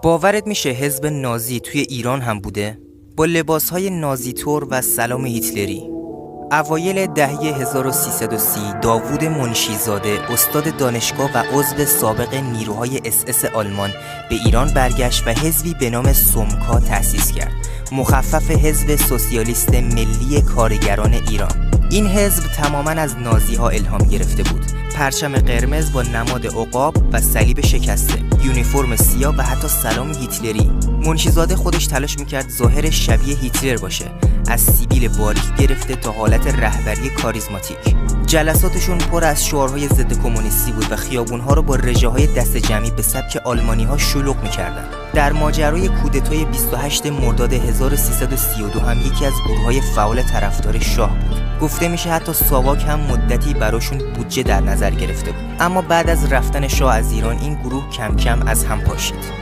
باورت میشه حزب نازی توی ایران هم بوده؟ با لباسهای نازیتور و سلام هیتلری. اوایل دهه 1330 داوود منشیزاده استاد دانشگاه و عضو سابق نیروهای SS آلمان به ایران برگشت و حزبی به نام سومکا تأسیس کرد، مخفف حزب سوسیالیست ملی کارگران ایران. این حزب تماماً از نازی‌ها الهام گرفته بود. پرچم قرمز با نماد عقاب و صلیب شکسته، یونیفرم سیاه و حتی سلام هیتلری. منشیزاده خودش تلاش میکرد ظاهر شبیه هیتلر باشه، از سیبیل باریک گرفته تا حالت رهبری کاریزماتیک. جلساتشون پر از شعارهای ضد کمونیستی بود و خیابونها رو با رژه‌های دست جمعی به سبک آلمانی‌ها شلوغ میکردن. در ماجرای کودتای 28 مرداد 1332 هم یکی از گروه‌های فعال طرفدار شاه بود. گفته میشه حتی ساواک هم مدتی براشون بودجه در نظر گرفته بود. اما بعد از رفتن شاه از ایران این گروه کم کم از هم پاشید.